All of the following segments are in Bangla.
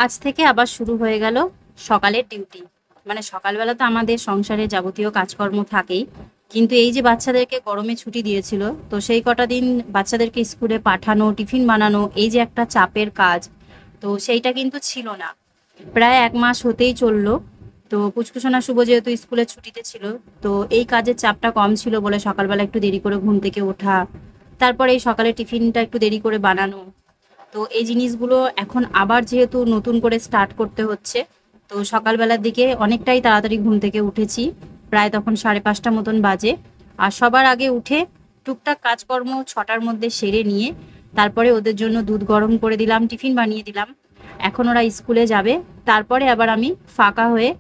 আজ থেকে আবার শুরু হয়ে গেল সকালের ডিউটি। মানে সকালবেলা তো আমাদের সংসারে যাবতীয় কাজকর্ম থাকেই, কিন্তু এই যে বাচ্চাদেরকে গরমে ছুটি দিয়েছিল, তো সেই কটা দিন বাচ্চাদেরকে স্কুলে পাঠানো, টিফিন বানানো, এই যে একটা চাপের কাজ, তো সেইটা কিন্তু ছিল না। প্রায় 1 মাস হতেই চললো। তো পুচকুসোনা শুভ যেহেতু স্কুলে ছুটিতে ছিল, তো এই কাজের চাপটা কম ছিল বলে সকালবেলা একটু দেরি করে ঘুম থেকে ওঠা, তারপরে এই সকালে টিফিনটা একটু দেরি করে বানানো, তো এই জিনিসগুলো এখন আবার যেহেতু নতুন করে স্টার্ট করতে হচ্ছে, তো সকালবেলার দিকে অনেকটাই তাড়াতাড়ি ঘুম থেকে উঠেছি। প্রায় তখন 5:30 মতন বাজে। আর সবার আগে উঠে টুকটাক কাজকর্ম 6টার মধ্যে সেরে নিয়ে তারপরে ওদের জন্য দুধ গরম করে দিলাম, টিফিন বানিয়ে দিলাম। এখন ওরা স্কুলে যাবে, তারপরে আবার আমি ফাঁকা হয়ে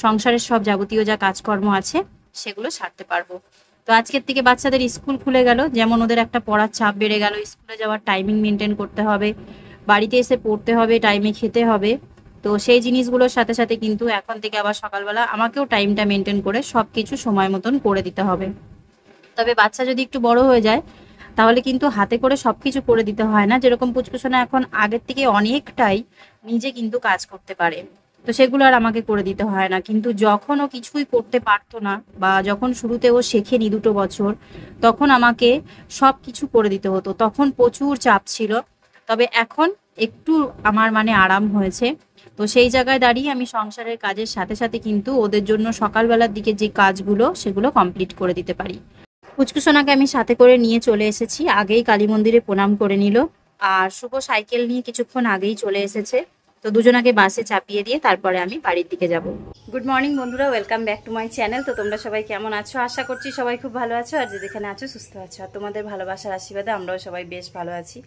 সংসারের সব যাবতীয় যা কাজকর্ম আছে সেগুলো সারতে পারবো। তো আজকের থেকে বাচ্চাদের স্কুল খুলে গেল, যেমন ওদের একটা পড়ার চাপ বেড়ে গেল, স্কুলে যাওয়ার টাইমিং মেনটেন করতে হবে, বাড়িতে এসে পড়তে হবে, টাইমে খেতে হবে। তো সেই জিনিসগুলোর সাথে সাথে কিন্তু এখন থেকে আবার সকালবেলা আমাকেও টাইমটা মেনটেন করে সবকিছু সময় মতন করে দিতে হবে। তবে বাচ্চা যদি একটু বড় হয়ে যায় তাহলে কিন্তু হাতে করে সবকিছু করে দিতে হয় না, যেরকম পুচকুসোনা এখন আগের থেকে অনেকটাই নিজে কিন্তু কাজ করতে পারে, তো সেগুলো আর আমাকে করে দিতে হয় না। কিন্তু যখন ও কিছুই করতে পারতো না, বা যখন শুরুতে ও শেখেনি 2 বছর, তখন আমাকে সব কিছু করে দিতে হতো, তখন প্রচুর চাপ ছিল। তবে এখন একটু আমার মানে আরাম হয়েছে। তো সেই জায়গায় দাঁড়িয়ে আমি সংসারের কাজের সাথে সাথে কিন্তু ওদের জন্য সকালবেলার দিকে যে কাজগুলো সেগুলো কমপ্লিট করে দিতে পারি। পুচকুসোনাকে আমি সাথে করে নিয়ে চলে এসেছি, আগেই কালী মন্দিরে প্রণাম করে নিল। আর শুভ সাইকেল নিয়ে কিছুক্ষণ আগেই চলে এসেছে। তো দুজনাকে বাসে চাপিয়ে দিয়ে তারপরে আমি বাড়ির দিকে যাব। গুড মর্নিং বন্ধুরা, welcome back to my channel. তো তোমরা সবাই কেমন আছো? আশা করছি সবাই খুব ভালো আছো, আর যে যেখানে আছো সুস্থ আছো। আর তোমাদের ভালোবাসার আশীর্বাদে আমরাও সবাই বেশ ভালো আছি।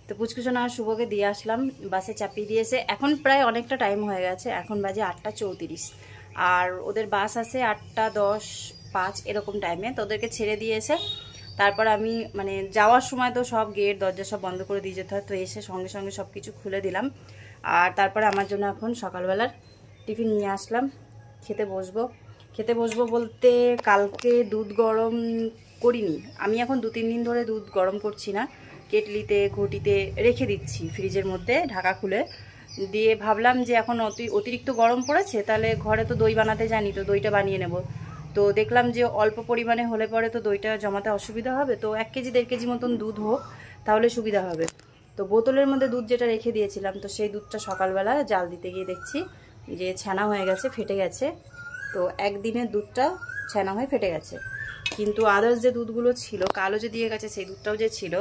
তো পুচকুসোনা আর শুভকে দিয়ে আসলাম, বাসে চাপিয়ে দিয়েছে। এখন প্রায় অনেকটা টাইম হয়ে গেছে, এখন বাজে 8টা 34। আর ওদের বাস আছে 8টা 10, 5 এরকম টাইমে। তো ওদেরকে ছেড়ে দিয়েছে, তারপর আমি মানে যাওয়ার সময় তো সব গেট দরজা সব বন্ধ করে দিয়ে যেতে হয়, তো এসে সঙ্গে সঙ্গে সব কিছু খুলে দিলাম। আর তারপরে আমার জন্য এখন সকালবেলার টিফিন নিয়ে আসলাম, খেতে বসবো বলতে কালকে দুধ গরম করিনি আমি, এখন 2-3 দিন ধরে দুধ গরম করছি না, কেটলিতে ঘটিতে রেখে দিচ্ছি ফ্রিজের মধ্যে ঢাকা খুলে দিয়ে। ভাবলাম যে এখন অতিরিক্ত গরম পড়েছে, তাহলে ঘরে তো দই বানাতে জানি, তো দইটা বানিয়ে নেব। তো দেখলাম যে অল্প পরিমাণে হলে পরে তো দইটা জমাতে অসুবিধা হবে, তো 1 কেজি 1.5 কেজি মতন দুধ হোক তাহলে সুবিধা হবে। তো বোতলের মধ্যে দুধ যেটা রেখে দিয়েছিলাম, তো সেই দুধটা সকালবেলা জাল দিতে গিয়ে দেখছি যে ছানা হয়ে গেছে, ফেটে গেছে। তো একদিনের দুধটা ছানা হয়ে ফেটে গেছে, কিন্তু আদার্স যে দুধগুলো ছিল কালো যে দিয়ে গেছে, সেই দুধটাও যে ছিল,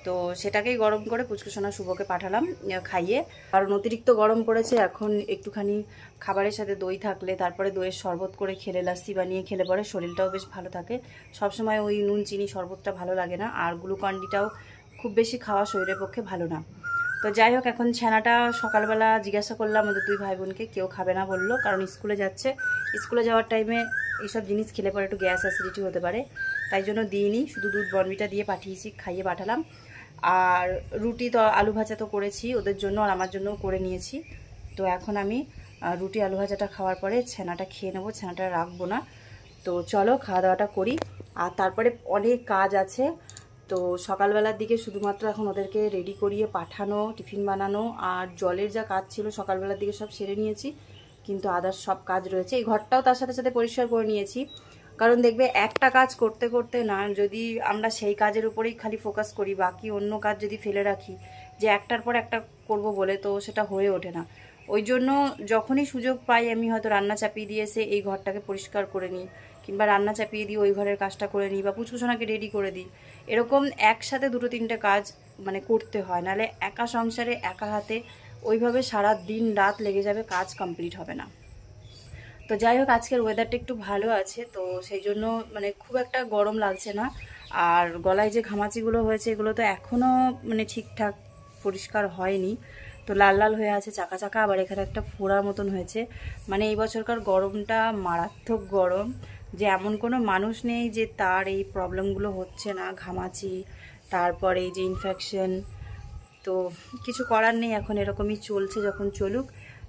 তো সেটাকেই গরম করে পুচকুসোনা শুভকে পাঠালাম খাইয়ে। কারণ অতিরিক্ত গরম পড়েছে, এখন একটুখানি খাবারের সাথে দই থাকলে, তারপরে দইয়ের শরবত করে খেলে, লাস্সি বানিয়ে খেলে পরে শরীরটাও বেশ ভালো থাকে। সবসময় ওই নুন চিনি শরবতটা ভালো লাগে না, আর গ্লুকন্ডিটাও খুব বেশি খাওয়া শরীরের পক্ষে ভালো না। তো যাই হোক, এখন ছানাটা সকালবেলা জিজ্ঞাসা করলাম ওদের 2 ভাই বোনকে, কেউ খাবে না বললো, কারণ স্কুলে যাচ্ছে, স্কুলে যাওয়ার টাইমে এইসব জিনিস খেলে পরে একটু গ্যাস অ্যাসিডিটি হতে পারে, তাই জন্য দিইনি, শুধু দুধ বর্নভিটা দিয়ে পাঠিয়েছি, খাইয়ে পাঠালাম। আর রুটি তো আলু ভাজা তো করেছি ওদের জন্য, আর আমার জন্যও করে নিয়েছি। তো এখন আমি রুটি আলু ভাজাটা খাওয়ার পরে ছানাটা খেয়ে নেবো, ছানাটা রাখবো না। তো চলো খাওয়া দাওয়াটা করি, আর তারপরে অনেক কাজ আছে। তো সকালবেলার দিকে শুধুমাত্র এখন ওদেরকে রেডি করিয়ে পাঠানো, টিফিন বানানো, আর জলের যা কাজ ছিল সকালবেলার দিকে সব সেরে নিয়েছি, কিন্তু আদার্স সব কাজ রয়েছে। এই ঘরটাও তার সাথে সাথে পরিষ্কার করে নিয়েছি, কারণ দেখবে একটা কাজ করতে করতে না, যদি আমরা সেই কাজের উপরেই খালি ফোকাস করি, বাকি অন্য কাজ যদি ফেলে রাখি যে একটার পর একটা করব বলে, তো সেটা হয়ে ওঠে না। ওই জন্য যখনই সুযোগ পাই আমি হয়তো রান্না চাপিয়ে দিয়ে এসে এই ঘরটাকে পরিষ্কার করে নিই, কিংবা রান্না চাপিয়ে দিই ওই ঘরের কাজটা করে নিই, বা পুচকুসোনাকে রেডি করে দিই। এরকম একসাথে 2-3টে কাজ মানে করতে হয়, নাহলে একা সংসারে একা হাতে ওইভাবে সারা দিন রাত লেগে যাবে, কাজ কমপ্লিট হবে না। তো যাই হোক, আজকের ওয়েদারটা একটু ভালো আছে, তো সেই জন্য মানে খুব একটা গরম লাগছে না। আর গলায় যে ঘামাচিগুলো হয়েছে এগুলো তো এখনও মানে ঠিকঠাক পরিষ্কার হয়নি, তো লাল লাল হয়ে আছে চাকা চাকা, আবার এখানে একটা ফোড়ার মতন হয়েছে। মানে এই বছরকার গরমটা মারাত্মক গরম, যে এমন কোনো মানুষ নেই যে তার এই প্রবলেমগুলো হচ্ছে না, ঘামাচি, তারপরে এই যে ইনফেকশন। তো কিছু করার নেই, এখন এরকমই চলছে, যখন চলুক,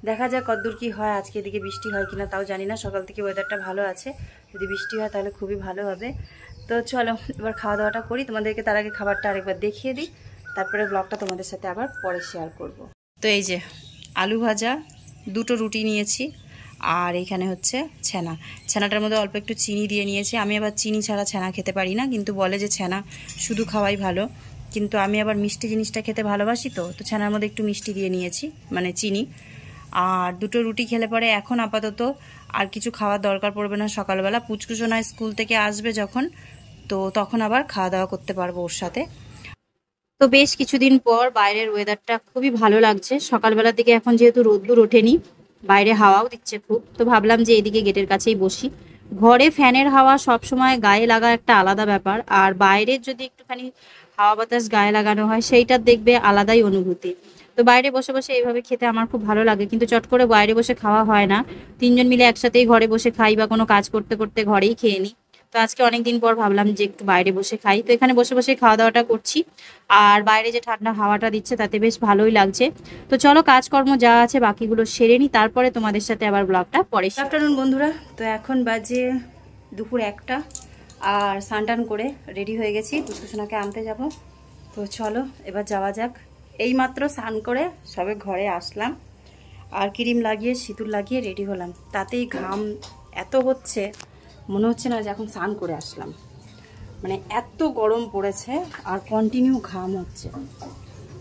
দেখা যাক কতদূর কি হয়। আজকে এদিকে বৃষ্টি হয় কিনা তাও জানি না, সকাল থেকে ওয়েদারটা ভালো আছে, যদি বৃষ্টি হয় তাহলে খুবই ভালো হবে। তো চলো এবার খাওয়া দাওয়াটা করি, তোমাদেরকে তার আগে খাবারটা আরেকবার দেখিয়ে দিই, তারপরে ব্লগটা তোমাদের সাথে আবার পরে শেয়ার করব। তো এই যে আলু ভাজা, দুটো রুটি নিয়েছি, আর এখানে হচ্ছে ছানা। ছানাটার মধ্যে অল্প একটু চিনি দিয়ে নিয়েছি। আমি আবার চিনি ছাড়া ছানা খেতে পারি না, কিন্তু বলে যে ছানা শুধু খাওয়াই ভালো, কিন্তু আমি আবার মিষ্টি জিনিসটা খেতে ভালোবাসি, তো ছানার মধ্যে একটু মিষ্টি দিয়ে নিয়েছি, মানে চিনি। আর দুটো রুটি খেলে পরে এখন আপাতত আর কিছু খাওয়ার দরকার পড়বে না। সকালবেলা পুচকুসোনা স্কুল থেকে আসবে যখন, তো তখন আবার খাওয়া দাওয়া করতে পারবো ওর সাথে। তো বেশ কিছুদিন পর বাইরের ওয়েদারটা খুবই ভালো লাগছে। সকালবেলার দিকে এখন যেহেতু রোদ্দুর ওঠেনি, বাইরে হাওয়াও দিচ্ছে খুব, তো ভাবলাম যে এদিকে গেটের কাছেই বসি। ঘরে ফ্যানের হাওয়া সব সময় গায়ে লাগা একটা আলাদা ব্যাপার, আর বাইরের যদি একটুখানি হাওয়া বাতাস গায়ে লাগানো হয় সেইটার দেখবে আলাদাই অনুভূতি। তো বাইরে বসে বসে এইভাবে খেতে আমার খুব ভালো লাগে, কিন্তু চট করে বাইরে বসে খাওয়া হয় না। তিনজন মিলে একসাথেই ঘরে বসে খাই, বা কোনো কাজ করতে করতে ঘরেই খেয়ে নিই। তো আজকে অনেকদিন পর ভাবলাম যে একটু বাইরে বসে খাই, তো এখানে বসে বসে খাওয়া দাওয়াটা করছি। আর বাইরে যে ঠান্ডা হাওয়াটা দিচ্ছে তাতে বেশ ভালোই লাগছে। তো চলো কাজকর্ম যা আছে বাকিগুলো সেরে নিই, তারপরে তোমাদের সাথে আবার ব্লগটা পরে। আফটারনুন বন্ধুরা, তো এখন বাজে দুপুর 1টা, আর স্নান করে রেডি হয়ে গেছি, পুচকুসোনাকে আনতে যাব। তো চলো এবার যাওয়া যাক। এইমাত্র স্নান করে সবে ঘরে আসলাম, আর ক্রিম লাগিয়ে সিঁদুর লাগিয়ে রেডি হলাম, তাতেই ঘাম এত হচ্ছে, মনে হচ্ছে না যে এখন স্নান করে আসলাম। মানে এত গরম পড়েছে আর কন্টিনিউ ঘাম হচ্ছে।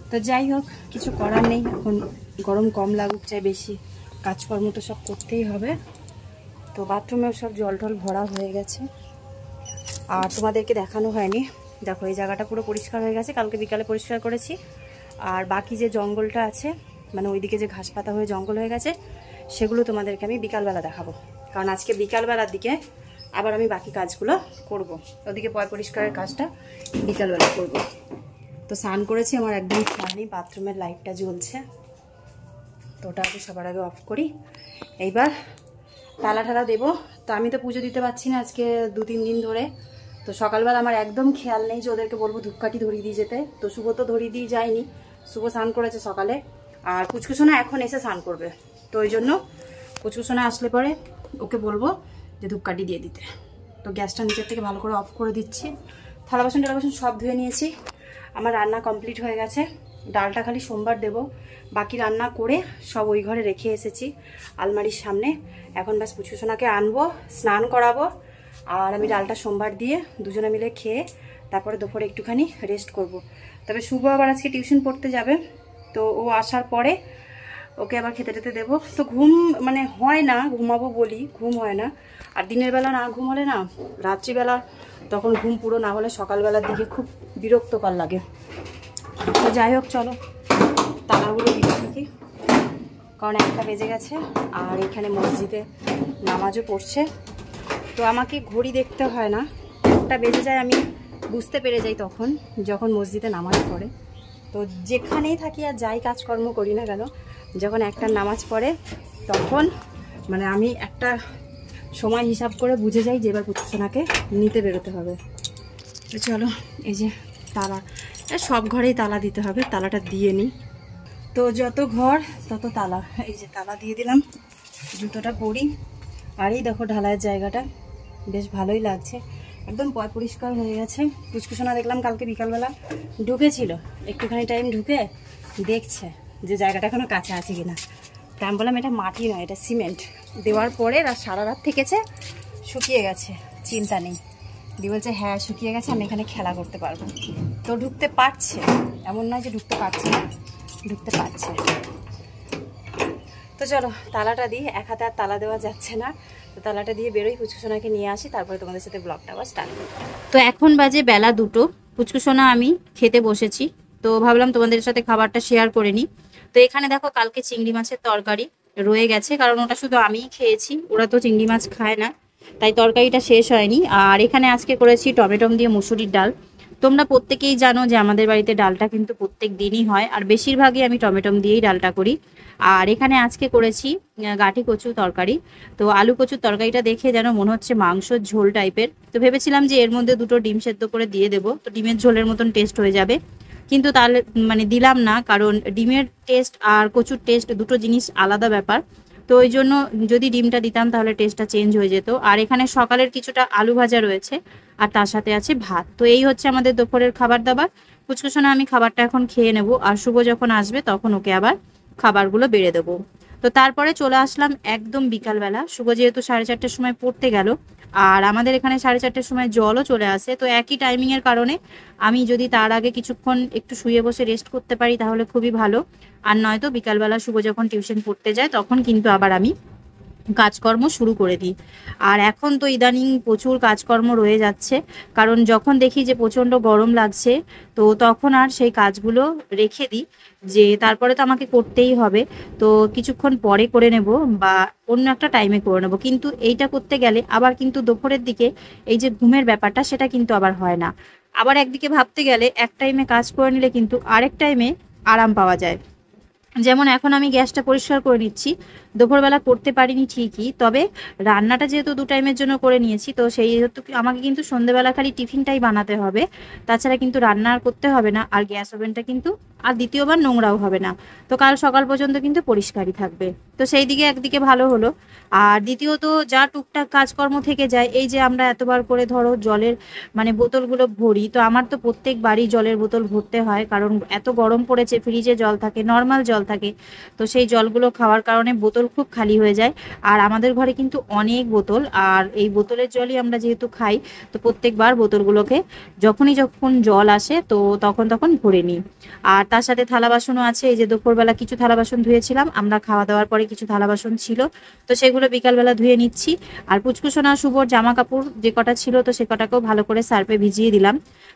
তো যাই হোক, কিছু করার নেই, এখন গরম কম লাগুক চাই বেশি, কাজকর্ম তো সব করতেই হবে। তো বাথরুমেও সব জল টল ভরা হয়ে গেছে, আর তোমাদেরকে দেখানো হয়নি। দেখো এই জায়গাটা পুরো পরিষ্কার হয়ে গেছে, কালকে বিকালে পরিষ্কার করেছি। আর বাকি যে জঙ্গলটা আছে, মানে ওইদিকে যে ঘাস পাতা হয়ে জঙ্গল হয়ে গেছে, সেগুলো তোমাদেরকে আমি বিকালবেলা দেখাবো, কারণ আজকে বিকালবেলার দিকে আবার আমি বাকি কাজগুলো করব। ওদিকে পয় পরিষ্কারের কাজটা বিকালবেলা করব। তো স্নান করেছি, আমার একদম খেয়াল নেই বাথরুমের লাইটটা জ্বলছে, তো ওটা আগে সবার আগে অফ করি। এইবার তালা ঠালা দেবো। তো আমি তো পুজো দিতে পারছি না আজকে 2-3 দিন ধরে। তো সকালবেলা আমার একদম খেয়াল নেই যে ওদেরকে বলবো ধূপকাঠি ধরিয়ে দিয়ে যেতে। তো শুভ তো ধরিয়ে দিয়ে যায়নি, শুভ স্নান করেছে সকালে, আর পুচকুসোনা এখন এসে স্নান করবে। তো ওই জন্য পুচকুসোনা আসলে পরে ওকে বলবো যে ধূপকাঠি দিয়ে দিতে। তো গ্যাসটা নিচের থেকে ভালো করে অফ করে দিচ্ছি। থালা বাসন টালা বাসন সব ধুয়ে নিয়েছি, আমার রান্না কমপ্লিট হয়ে গেছে। ডালটা খালি সোমবার দেব, বাকি রান্না করে সব ওই ঘরে রেখে এসেছি আলমারির সামনে। এখন ব্যাস পুচকুসোনাকে আনবো, স্নান করাবো, আর আমি ডালটা সোমবার দিয়ে দুজনে মিলে খেয়ে তারপরে দুপুরে একটুখানি রেস্ট করব। তবে শুভ আবার আজকে টিউশন পড়তে যাবে, তো ও আসার পরে ওকে আবার খেতে টেতে দেবো। তো ঘুম মানে হয় না, ঘুমাবো বলি ঘুম হয় না। আর দিনের বেলা না ঘুম হলে না, রাত্রিবেলা তখন ঘুম পুরো না হলে সকালবেলার দিকে খুব বিরক্তকর লাগে। তো যাই হোক, চলো তালাগুলো দিয়ে থাকি, কারণ 1টা বেজে গেছে, আর এখানে মসজিদে নামাজও পড়ছে। তো আমাকে ঘড়ি দেখতে হয় না, 1টা বেজে যায়, আমি বুঝতে পেরে যাই তখন যখন মসজিদে নামাজ পড়ে। তো যেখানেই থাকি আর যাই কাজকর্ম করি না কেন, যখন 1টার নামাজ পড়ে তখন মানে আমি একটা সময় হিসাব করে বুঝে যাই যে এবার পুচকুসোনাকে নিতে বেরোতে হবে। তো চলো, এই যে তালা, সব ঘরেই তালা দিতে হবে, তালাটা দিয়ে নিই। তো যত ঘর তত তালা, এই যে তালা দিয়ে দিলাম, জুতোটা পরি। আর এই দেখো ঢালাইয়ের জায়গাটা বেশ ভালোই লাগছে, একদম পয় পরিষ্কার হয়ে গেছে। পুচকুসোনা দেখলাম কালকে বিকালবেলা ঢুকেছিল, একটুখানি টাইম ঢুকে দেখছে যে জায়গাটা এখনো কাছে আছে কিনা। তা আমি বললাম এটা মাটি নয়, এটা সিমেন্ট। দেওয়ার পরে সারা রাত থেকেছে, শুকিয়ে গেছে, চিন্তা নেই। দিয়ে বলছে হ্যাঁ শুকিয়ে গেছে, আমি এখানে খেলা করতে পারবো। তো ঢুকতে পারছে, এমন নয় যে ঢুকতে পারছে না, ঢুকতে পারছে। তো চলো তালাটা দিই, এক হাতে আর তালা দেওয়া যাচ্ছে না, তো তালাটা দিয়ে বেরোই, পুচকুসোনাকে নিয়ে আসি, তারপরে তোমাদের সাথে ব্লগটা আবার স্টার্ট করি। তো এখন বাজে বেলা 2টো, পুচকুসোনা আমি খেতে বসেছি। তো ভাবলাম তোমাদের সাথে খাবারটা শেয়ার করে নিই। তো এখানে দেখো কালকে চিংড়ি মাছের তরকারি রয়ে গেছে, কারণ ওটা শুধু আমিই খেয়েছি, ওরা তো চিংড়ি মাছ খায় না, তাই তরকারিটা শেষ হয়নি। আর এখানে আজকে করেছি টমেটম দিয়ে মুসুরির ডাল। তোমরা প্রত্যেকেই জানো যে আমাদের বাড়িতে ডালটা কিন্তু প্রত্যেক দিনই হয়, আর বেশিরভাগই আমি টমেটম দিয়েই ডালটা করি। আর এখানে আজকে করেছি গাঁটি কচু তরকারি। তো আলু কচুর তরকারিটা দেখে যেন মনে হচ্ছে মাংসর ঝোল টাইপের, তো ভেবেছিলাম যে এর মধ্যে 2টো ডিম সেদ্ধ করে দিয়ে দেবো, তো ডিমের ঝোলের মতন টেস্ট হয়ে যাবে। কিন্তু তাহলে মানে দিলাম না, কারণ ডিমের টেস্ট আর কচুর টেস্ট দুটো জিনিস আলাদা ব্যাপার। তো ওই জন্য যদি ডিমটা দিতাম তাহলে টেস্টটা চেঞ্জ হয়ে যেত। আর এখানে সকালের কিছুটা আলু ভাজা রয়েছে, আর তার সাথে আছে ভাত। তো এই হচ্ছে আমাদের দুপুরের খাবার দাবার। পুচকুসোনা আমি খাবারটা এখন খেয়ে নেব, আর শুভ যখন আসবে তখন ওকে আবার খাবারগুলো বেড়ে দেবো। তো তারপরে চলে আসলাম একদম বিকালবেলা। শুভ যেহেতু 4:30টার সময় পড়তে গেল, আর আমাদের এখানে 4:30টার সময় জলও চলে আসে, তো একই টাইমিং এর কারণে আমি যদি তার আগে কিছুক্ষণ একটু শুয়ে বসে রেস্ট করতে পারি তাহলে খুবই ভালো। আর নয়তো বিকালবেলা শুভ যখন টিউশন পড়তে যায় তখন কিন্তু আবার আমি কাজকর্ম শুরু করে দিই। আর এখন তো ইদানিং প্রচুর কাজকর্ম রয়ে যাচ্ছে, কারণ যখন দেখি যে প্রচণ্ড গরম লাগছে তো তখন আর সেই কাজগুলো রেখে দিই, যে তারপরে তো আমাকে করতেই হবে, তো কিছুক্ষণ পরে করে নেব বা অন্য একটা টাইমে করে নেব। কিন্তু এইটা করতে গেলে আবার কিন্তু দুপুরের দিকে এই যে ঘুমের ব্যাপারটা সেটা কিন্তু আবার হয় না। আবার একদিকে ভাবতে গেলে এক টাইমে কাজ করে নিলে কিন্তু আরেক টাইমে আরাম পাওয়া যায়। যেমন এখন আমি গ্যাসটা পরিষ্কার করে নিচ্ছি, দুপুরবেলা করতে পারিনি ঠিকই, তবে রান্নাটা যেহেতু 2 টাইমের জন্য করে নিয়েছি, তো সেই হেতু আমাকে কিন্তু সন্ধেবেলা খালি টিফিনটাই বানাতে হবে, তাছাড়া কিন্তু রান্না আর করতে হবে না, আর গ্যাস ওভেনটা কিন্তু আর দ্বিতীয়বার নোংরাও হবে না। তো কাল সকাল পর্যন্ত কিন্তু পরিষ্কারই থাকবে। তো সেই দিকে একদিকে ভালো হলো। আর দ্বিতীয়ত যা টুকটাক কাজকর্ম থেকে যায়, এই যে আমরা এতবার করে ধরো জলের মানে বোতলগুলো ভরি, তো আমার তো প্রত্যেকবারই জলের বোতল ভরতে হয়, কারণ এত গরম পড়েছে, ফ্রিজে জল থাকে, নর্মাল জল থাকে, তো সেই জলগুলো খাওয়ার কারণে বোতল খুব খালি হয়ে যায়। আর আমাদের ঘরে কিন্তু অনেক বোতল, আর এই বোতলের জলই আমরা যেহেতু খাই, তো প্রত্যেকবার বোতলগুলোকে যখন জল আসে তো তখন তখন ভরে নিই। আর তার সাথে থালা বাসনও আছে, এই যে দুপুরবেলা কিছু থালা বাসন ধুয়েছিলাম, আমরা খাওয়া দাওয়ার পরে কিছু থালা বাসন ছিল, তো সেগুলো বিকালবেলা ধুয়ে নিচ্ছি। আর পুচকুসোনা শুভর জামা কাপড় যে কটা ছিল তো সে কটাকেও ভালো করে সার্ফে ভিজিয়ে দিলাম,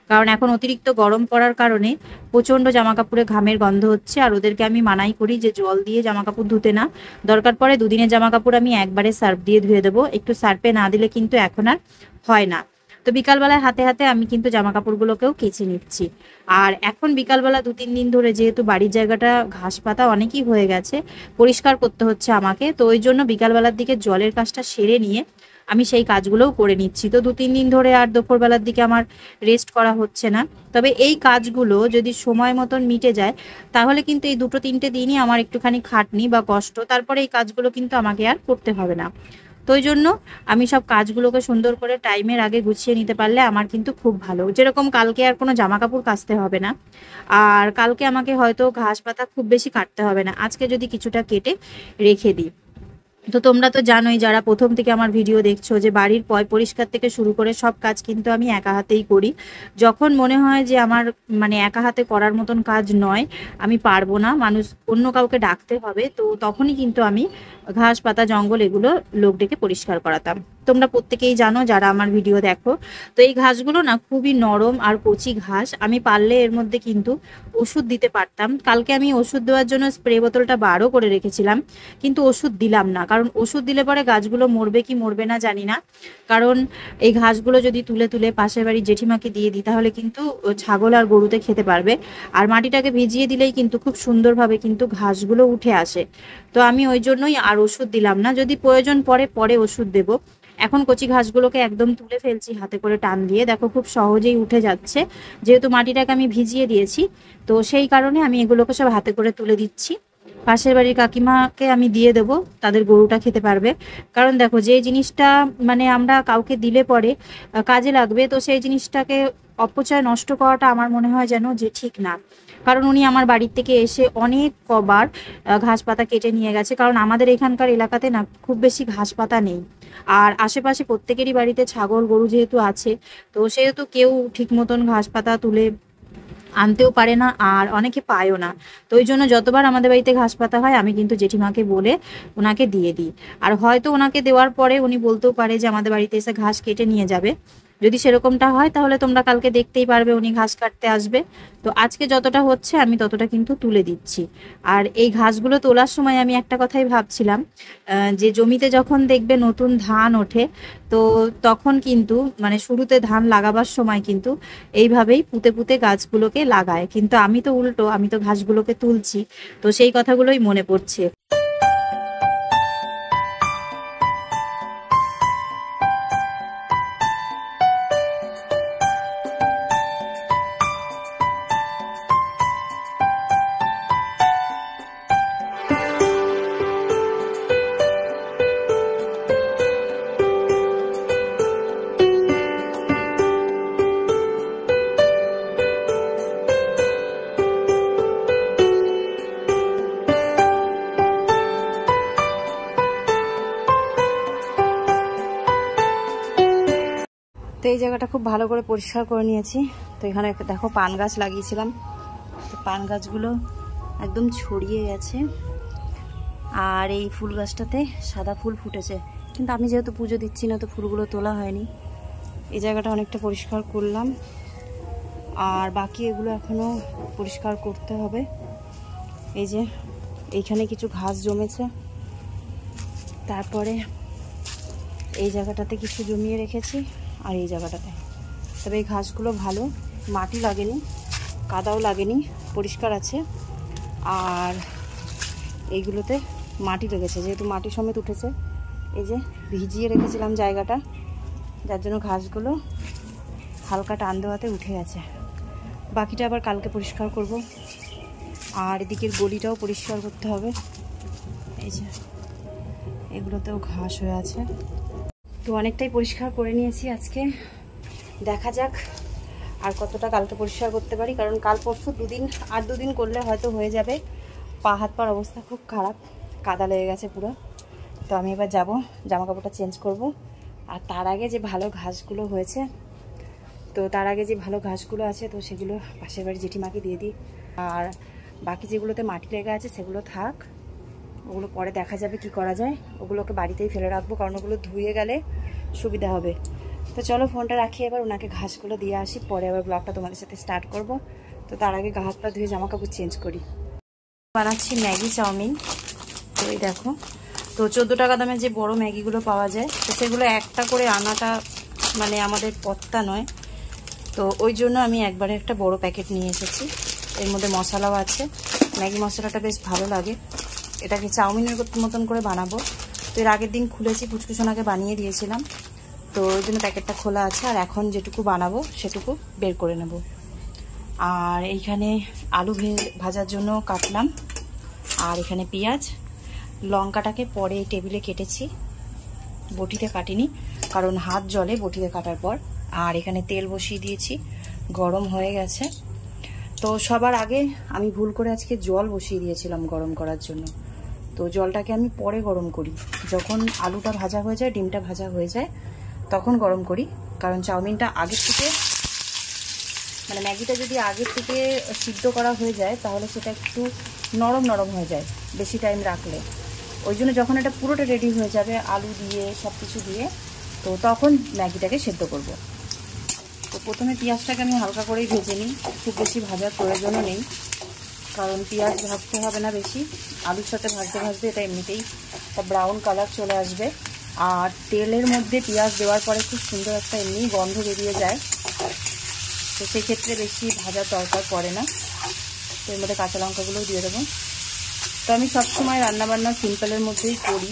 কারণ এখন অতিরিক্ত গরম পড়ার কারণে প্রচণ্ড জামা কাপড়ে ঘামের গন্ধ হচ্ছে। আর ওদেরকে আমি মানাই করি যে জল দিয়ে জামা কাপড় ধুতে না, দরকার পড়ে দুদিনের জামা কাপড় আমি একবারে সার্ফ দিয়ে ধুয়ে দেবো, একটু সার্ফে না দিলে কিন্তু এখন আর হয় না। তো বিকালবেলায় হাতে হাতে আমি কিন্তু জামা কাপড়গুলোকেও কেচে নিচ্ছি। আর এখন বিকালবেলা 2-3 দিন ধরে যেহেতু বাড়ির জায়গাটা ঘাস পাতা অনেকই হয়ে গেছে, পরিষ্কার করতে হচ্ছে আমাকে, তো ওই জন্য বিকালবেলার দিকে জলের কাজটা সেরে নিয়ে আমি সেই কাজগুলোও করে নিচ্ছি। তো 2-3 দিন ধরে আর দুপুরবেলার দিকে আমার রেস্ট করা হচ্ছে না। তবে এই কাজগুলো যদি সময় মতন মিটে যায় তাহলে কিন্তু এই 2-3টে দিনই আমার একটুখানি খাটনি বা কষ্ট, তারপরে এই কাজগুলো কিন্তু আমাকে আর করতে হবে না। তো ওই জন্য আমি সব কাজগুলোকে সুন্দর করে টাইমের আগে গুছিয়ে নিতে পারলে আমার কিন্তু খুব ভালো। যেরকম কালকে আর কোনো জামা কাপড় কাচতে হবে না, আর কালকে আমাকে হয়তো ঘাস পাতা খুব বেশি কাটতে হবে না, আজকে যদি কিছুটা কেটে রেখে দিই। তো তোমরা তো জানোই যারা প্রথম থেকে আমার ভিডিও দেখছো, যে বাড়ির পরিষ্কার থেকে শুরু করে সব কাজ কিন্তু আমি একা হাতেই করি। যখন মনে হয় যে আমার মানে একা হাতে করার মতন কাজ নয়, আমি পারবো না, মানুষ অন্য কাউকে ডাকতে হবে, তো তখনই কিন্তু আমি ঘাস পাতা জঙ্গল এগুলো লোক ডেকে পরিষ্কার করাতাম। তোমরা প্রত্যেকেই জানো যারা আমার ভিডিও দেখো। তো এই ঘাসগুলো না খুবই নরম আর কচি ঘাস, আমি পারলে এর মধ্যে কিন্তু ওষুধ দিতে পারতাম। কালকে আমি ওষুধ দেওয়ার জন্য স্প্রে বোতলটা বারও করে রেখেছিলাম, কিন্তু ওষুধ দিলাম না, কারণ ওষুধ দিলে পরে গাছগুলো মরবে কি মরবে না জানি না। কারণ এই ঘাসগুলো যদি তুলে তুলে পাশের বাড়ির জেঠিমাকে দিয়ে দিই তাহলে কিন্তু ছাগল আর গরুতে খেতে পারবে, আর মাটিটাকে ভিজিয়ে দিলেই কিন্তু খুব সুন্দরভাবে কিন্তু ঘাসগুলো উঠে আসে। তো আমি ওই জন্যই আর ওষুধ দিলাম না, যদি প্রয়োজন পড়ে পরে ওষুধ দেব। এখন কচি ঘাসগুলোকে একদম তুলে ফেলছি হাতে করে টান দিয়ে, দেখো খুব সহজেই উঠে যাচ্ছে, যেহেতু মাটিটাকে আমি ভিজিয়ে দিয়েছি, তো সেই কারণে আমি এগুলোকে সব হাতে করে তুলে দিচ্ছি। পাশের বাড়ির কাকিমাকে আমি দিয়ে দেবো, তাদের গরুটা খেতে পারবে। কারণ দেখো যে জিনিসটা মানে আমরা কাউকে দিলে পরে কাজে লাগবে, তো সেই জিনিসটাকে অপচয় নষ্ট করাটা আমার মনে হয় যেন যে ঠিক না। কারণ উনি আমার বাড়ির থেকে এসে অনেক কবার ঘাস পাতা কেটে নিয়ে গেছে, কারণ আমাদের এখানকার এলাকাতে না খুব বেশি ঘাস পাতা নেই, আর আশেপাশে প্রত্যেকেরই বাড়িতে ছাগল গরু যেহেতু আছে, তো সেহেতু কেউ ঠিক মতন ঘাস পাতা তুলে আনতেও পারে না, আর অনেকে পায়ও না। তো ওই জন্য যতবার আমাদের বাড়িতে ঘাস পাতা হয় আমি কিন্তু জেঠিমাকে বলে ওনাকে দিয়ে দিই। আর হয়তো ওনাকে দেওয়ার পরে উনি বলতেও পারে যে আমাদের বাড়িতে এসে ঘাস কেটে নিয়ে যাবে। যদি সেরকমটা হয় তাহলে তোমরা কালকে দেখতেই পারবে উনি ঘাস কাটতে আসবে। তো আজকে যতটা হচ্ছে আমি ততটা কিন্তু তুলে দিচ্ছি। আর এই ঘাসগুলো তোলার সময় আমি একটা কথাই ভাবছিলাম, যে জমিতে যখন দেখবে নতুন ধান ওঠে, তো তখন কিন্তু মানে শুরুতে ধান লাগাবার সময় কিন্তু এইভাবেই পুঁতে পুঁতে গাছগুলোকে লাগায়, কিন্তু আমি তো উল্টো, আমি তো ঘাসগুলোকে তুলছি। তো সেই কথাগুলোই মনে পড়ছে। তো এই জায়গাটা খুব ভালো করে পরিষ্কার করে নিয়েছি। তো এখানে দেখো পান গাছ লাগিয়েছিলাম, তো পান গাছগুলো একদম ছড়িয়ে গেছে। আর এই ফুল গাছটাতে সাদা ফুল ফুটেছে, কিন্তু আমি যেহেতু পুজো দিচ্ছি না তো ফুলগুলো তোলা হয়নি। এই জায়গাটা অনেকটা পরিষ্কার করলাম, আর বাকি এগুলো এখনও পরিষ্কার করতে হবে। এই যে এইখানে কিছু ঘাস জমেছে, তারপরে এই জায়গাটাতে কিছু জমিয়ে রেখেছি, আর এই জায়গাটাতে। তবে এই ঘাসগুলো ভালো, মাটি লাগেনি, কাদাও লাগেনি, পরিষ্কার আছে। আর এইগুলোতে মাটি লেগেছে, যেহেতু মাটি সমেত উঠেছে। এই যে ভিজিয়ে রেখেছিলাম জায়গাটা, যার জন্য ঘাসগুলো হালকা টান দেওয়াতে উঠে গেছে। বাকিটা আবার কালকে পরিষ্কার করব। আর এদিকের গলিটাও পরিষ্কার করতে হবে। এই যে এগুলোতেও ঘাস হয়ে আছে। তো অনেকটাই পরিষ্কার করে নিয়েছি আজকে, দেখা যাক আর কতটা কালকে পরিষ্কার করতে পারি, কারণ কাল পরশু দুদিন করলে হয়তো হয়ে যাবে। পা হাত পার অবস্থা খুব খারাপ, কাদা লেগে গেছে পুরো। তো আমি এবার যাব, জামা কাপড়টা চেঞ্জ করব। আর তার আগে যে ভালো ঘাসগুলো হয়েছে, তো তার আগে যে ভালো ঘাসগুলো আছে তো সেগুলো পাশের বাড়ি জেঠিমাকে দিয়ে দিই। আর বাকি যেগুলোতে মাটি লেগে আছে সেগুলো থাক, ওগুলো পরে দেখা যাবে কি করা যায়। ওগুলোকে বাড়িতেই ফেলে রাখবো, কারণ ওগুলো ধুয়ে গেলে সুবিধা হবে। তো চলো ফোনটা রাখি, এবার ওনাকে ঘাসগুলো দিয়ে আসি, পরে আবার ব্লগটা তোমাদের সাথে স্টার্ট করব। তো তার আগে গা হাত পা ধুয়ে জামা কাপড় চেঞ্জ করি। বানাচ্ছি ম্যাগি চাউমিন। তো এই দেখো, তো 14 টাকা দামের যে বড় ম্যাগিগুলো পাওয়া যায়, তো সেগুলো একটা করে আনাটা মানে আমাদের পত্তা নয়। তো ওই জন্য আমি একবারে একটা বড় প্যাকেট নিয়ে এসেছি। এর মধ্যে মশলাও আছে, ম্যাগি মশলাটা বেশ ভালো লাগে। এটাকে চাউমিনের মতন করে বানাবো। তো এর আগের দিন খুলেছি, পুচকুসোনাকে বানিয়ে দিয়েছিলাম, তো ওই জন্য প্যাকেটটা খোলা আছে। আর এখন যেটুকু বানাবো সেটুকু বের করে নেব। আর এইখানে আলু ভাজার জন্য কাটলাম, আর এখানে পেঁয়াজ, লঙ্কাটাকে পরে টেবিলে কেটেছি, বটিতে কাটিনি, কারণ হাত জলে বটিতে কাটার পর। আর এখানে তেল বসিয়ে দিয়েছি, গরম হয়ে গেছে। তো সবার আগে আমি ভুল করে আজকে জল বসিয়ে দিয়েছিলাম গরম করার জন্য। তো জলটাকে আমি পরে গরম করি, যখন আলুটা ভাজা হয়ে যায়, ডিমটা ভাজা হয়ে যায়, তখন গরম করি। কারণ চাউমিনটা আগের থেকে মানে ম্যাগিটা যদি আগের থেকে সিদ্ধ করা হয়ে যায় তাহলে সেটা একটু নরম নরম হয়ে যায় বেশি টাইম রাখলে। ওই জন্য যখন এটা পুরোটা রেডি হয়ে যাবে আলু দিয়ে সব কিছু দিয়ে, তো তখন ম্যাগিটাকে সেদ্ধ করব। তো প্রথমে পেঁয়াজটাকে আমি হালকা করেই ভেজে নিই, খুব বেশি ভাজার প্রয়োজনও নেই, কারণ পেঁয়াজ ভাজতে হবে না বেশি। আলুর সাথে ভাজতে ভাজতে এটা এমনিতেই ব্রাউন কালার চলে আসবে। আর তেলের মধ্যে পেঁয়াজ দেওয়ার পরে খুব সুন্দর একটা এমনি গন্ধ বেরিয়ে যায়, তো সেক্ষেত্রে বেশি ভাজার দরকার পড়ে না। তো এর মধ্যে কাঁচা লঙ্কাগুলোও দিয়ে দেবো। তো আমি সবসময় রান্নাবান্না সিম্পলের মধ্যেই করি,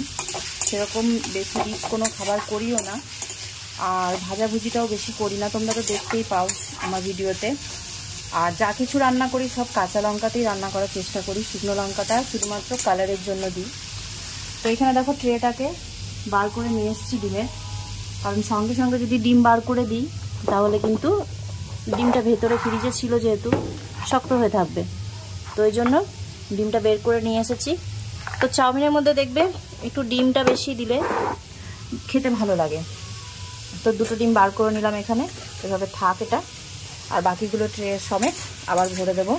সেরকম বেশি রিচ কোনো খাবার করিও না। আর ভাজাভুজিটাও বেশি করি না, তোমরা তো দেখতেই পাও আমার ভিডিওতে। আর যা কিছু রান্না করি সব কাঁচা লঙ্কাতেই রান্না করার চেষ্টা করি, শুকনো লঙ্কাটা শুধুমাত্র কালারের জন্য দিই। তো এখানে দেখো ট্রেটাকে বার করে নিয়ে এসেছি ডিমের, কারণ সঙ্গে সঙ্গে যদি ডিম বার করে দিই তাহলে কিন্তু ডিমটা ভেতরে ফ্রিজে ছিল যেহেতু শক্ত হয়ে থাকবে। তো এই জন্য ডিমটা বের করে নিয়ে এসেছি। তো চাউমিনের মধ্যে দেখবে একটু ডিমটা বেশি দিলে খেতে ভালো লাগে। তো দুটো ডিম বার করে নিলাম এখানে, এভাবে থাক এটা। আর বাকিগুলো ট্রে সমেত আবার ভরে দেবো।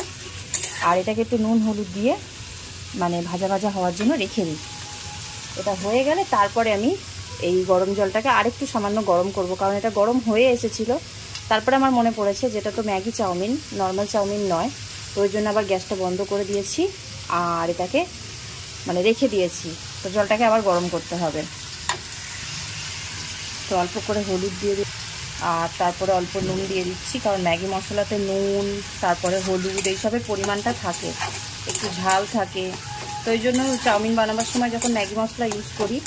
আর এটাকে একটু নুন হলুদ দিয়ে মানে ভাজা ভাজা হওয়ার জন্য রেখে দিই। এটা হয়ে গেলে তারপরে আমি এই গরম জলটাকে আরেকটু সামান্য গরম করব, কারণ এটা গরম হয়ে এসেছিলো। তারপরে আমার মনে পড়েছে যেটা তো ম্যাগি চাউমিন, নর্মাল চাউমিন নয়। তো ওই জন্য আবার গ্যাসটা বন্ধ করে দিয়েছি আর এটাকে মানে রেখে দিয়েছি। তো জলটাকে আবার গরম করতে হবে। তো অল্প করে হলুদ দিয়ে দিই, আর তারপরে অল্প নুন দিয়ে দিচ্ছি, কারণ ম্যাগি মশলাতে নুন তারপরে হলুদ এইসবের পরিমাণটা থাকে, একটু ঝাল থাকে। তো ওই জন্য চাউমিন বানাবার সময় যখন ম্যাগি মশলা ইউজ করি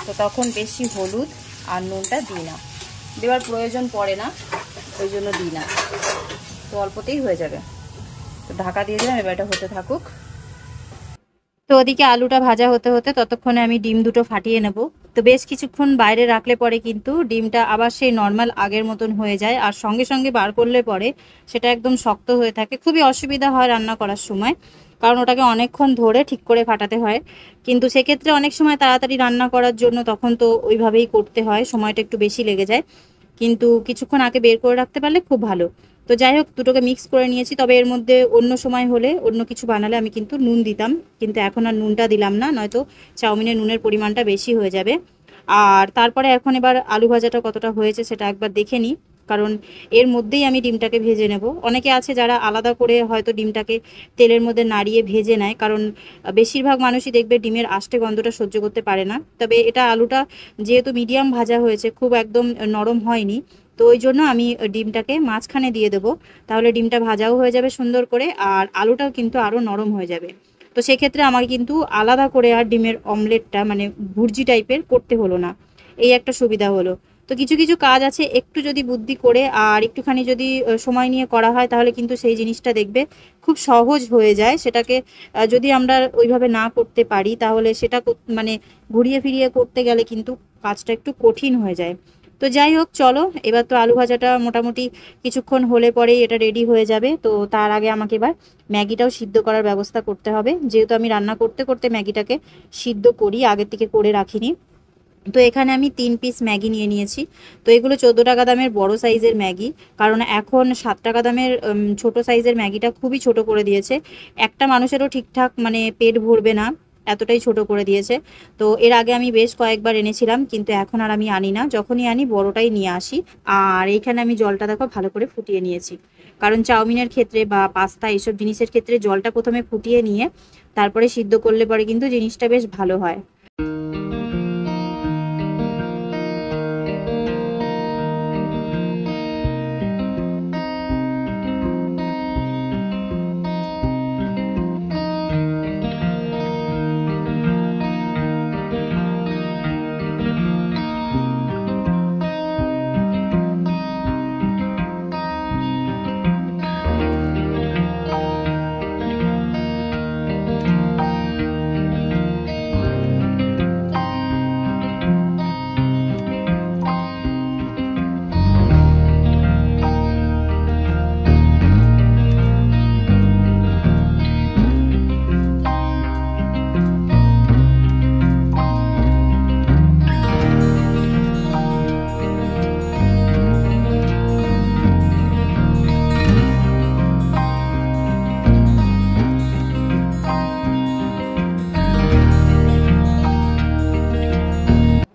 তো তখন বেশি হলুদ আর নুনটা দিই না, দেওয়ার প্রয়োজন পড়ে না, ওই জন্য দিই না। তো অল্পতেই হয়ে যাবে। তো ঢাকা দিয়ে দিলাম, এবার এটা হতে থাকুক। তো ওদিকে আলুটা ভাজা হতে হতে ততক্ষণে আমি ডিম দুটো ফাটিয়ে নেব। তো বেশ কিছুক্ষণ বাইরে রাখলে পরে কিন্তু ডিমটা আবার সেই নর্মাল আগের মতন হয়ে যায়, আর সঙ্গে সঙ্গে বার করলে পরে সেটা একদম শক্ত হয়ে থাকে। খুবই অসুবিধা হয় রান্না করার সময়, কারণ ওটাকে অনেকক্ষণ ধরে ঠিক করে ফাটাতে হয়। কিন্তু সেক্ষেত্রে অনেক সময় তাড়াতাড়ি রান্না করার জন্য তখন তো ওইভাবেই করতে হয়, সময়টা একটু বেশি লেগে যায়। কিন্তু কিছুক্ষণ আগে বের করে রাখতে পারলে খুব ভালো। তো যাই হোক, দুটোকে মিক্স করে নিয়েছি। তবে এর মধ্যে অন্য সময় হলে, অন্য কিছু বানালে আমি কিন্তু নুন দিতাম, কিন্তু এখন আর নুনটা দিলাম না, নয়তো চাউমিনে নুনের পরিমাণটা বেশি হয়ে যাবে। আর তারপরে এখন এবার আলু ভাজাটা কতটা হয়েছে সেটা একবার দেখে নিই, কারণ এর মধ্যেই আমি ডিমটাকে ভেজে নেব। অনেকে আছে যারা আলাদা করে হয়তো ডিমটাকে তেলের মধ্যে নাড়িয়ে ভেজে নেয়, কারণ বেশিরভাগ মানুষই দেখবে ডিমের আষ্টে গন্ধটা সহ্য করতে পারে না। তবে এটা আলুটা যেহেতু মিডিয়াম ভাজা হয়েছে, খুব একদম নরম হয়নি, তো ওই জন্য আমি ডিমটাকে মাঝখানে দিয়ে দেবো, তাহলে ডিমটা ভাজাও হয়ে যাবে সুন্দর করে, আর আলুটাও কিন্তু আরও নরম হয়ে যাবে। তো সেক্ষেত্রে আমাকে কিন্তু আলাদা করে আর ডিমের অমলেটটা মানে ভুর্জি টাইপের করতে হলো না, এই একটা সুবিধা হলো। তো কিছু কিছু কাজ আছে একটু যদি বুদ্ধি করে আর একটুখানি যদি সময় নিয়ে করা হয়, তাহলে কিন্তু সেই জিনিসটা দেখবে খুব সহজ হয়ে যায়। সেটাকে যদি আমরা ওইভাবে না করতে পারি, তাহলে সেটা মানে ঘুরিয়ে ফিরিয়ে করতে গেলে কিন্তু কাজটা একটু কঠিন হয়ে যায়। তো যাই হোক, চলো এবার তো আলু ভাজাটা মোটামুটি কিছুক্ষণ হলে পরেই এটা রেডি হয়ে যাবে। তো তার আগে আমাকে এবার ম্যাগিটাও সিদ্ধ করার ব্যবস্থা করতে হবে, যেহেতু আমি রান্না করতে করতে ম্যাগিটাকে সিদ্ধ করি, আগের থেকে করে রাখিনি। তো এখানে আমি 3 পিস ম্যাগি নিয়ে নিয়েছি। তো এগুলো 14 টাকা দামের বড় সাইজের ম্যাগি, কারণ এখন 7 টাকা দামের ছোট সাইজের ম্যাগিটা খুবই ছোট করে দিয়েছে। একটা মানুষেরও ঠিকঠাক মানে পেট ভরবে না, এতটাই ছোট করে দিয়েছে। তো এর আগে আমি বেশ কয়েকবার এনেছিলাম, কিন্তু এখন আর আমি আনি না, যখনই আনি বড়টাই নিয়ে আসি। আর এইখানে আমি জলটা দেখো ভালো করে ফুটিয়ে নিয়েছি, কারণ চাউমিনের ক্ষেত্রে বা পাস্তা এইসব জিনিসের ক্ষেত্রে জলটা প্রথমে ফুটিয়ে নিয়ে তারপরে সিদ্ধ করলে পরে কিন্তু জিনিসটা বেশ ভালো হয়।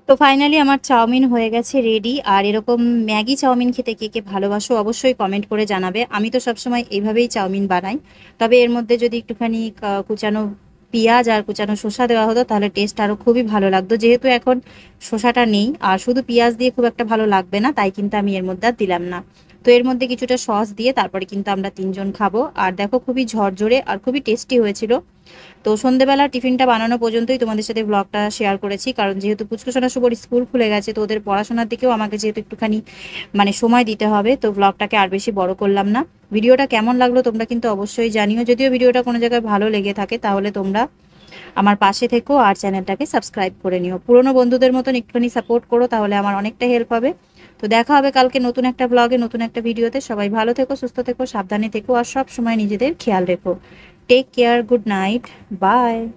তো ফাইনালি আমার চাউমিন হয়ে গেছে রেডি। আর এরকম ম্যাগি চাউমিন খেতে কে কে ভালোবাসো অবশ্যই কমেন্ট করে জানাবে। আমি তো সবসময় এইভাবেই চাউমিন বানাই, তবে এর মধ্যে যদি একটুখানি কুচানো পেঁয়াজ আর কুচানো শসা দেওয়া হতো তাহলে টেস্ট আরও খুবই ভালো লাগতো। যেহেতু এখন শসাটা নেই আর শুধু পেঁয়াজ দিয়ে খুব একটা ভালো লাগবে না, তাই কিন্তু আমি এর মধ্যে আর দিলাম না। তো এর মধ্যে কিছুটা সস দিয়ে তারপরে কিন্তু আমরা 3 জন খাবো। আর দেখো খুবই ঝরঝরে আর খুবই টেস্টি হয়েছিল। তো সন্ধ্যেবেলা টিফিনটা বানানো পর্যন্তই তোমাদের সাথে ব্লগটা শেয়ার করেছি, কারণ যেহেতু পুচকুসোনা শুভর স্কুল খুলে গেছে, তো ওদের পড়াশোনার দিকেও আমাকে যেহেতু একটুখানি মানে সময় দিতে হবে, তো ব্লগটাকে আর বেশি বড় করলাম না। ভিডিওটা কেমন লাগলো তোমরা কিন্তু অবশ্যই জানিও। যদিও ভিডিওটা কোনো জায়গায় ভালো লেগে থাকে তাহলে তোমরা আমার পাশে থেকো আর চ্যানেলটাকে সাবস্ক্রাইব করে নিও। পুরনো বন্ধুদের মতন একটুখানি সাপোর্ট করো, তাহলে আমার অনেকটা হেল্প হবে। তো দেখা হবে কালকে নতুন একটা ব্লগে, নতুন একটা ভিডিওতে। সবাই ভালো থেকো, সুস্থ থেকো, সাবধানে থেকো, আর সব সময় নিজেদের খেয়াল রেখো। Take care, good night, by.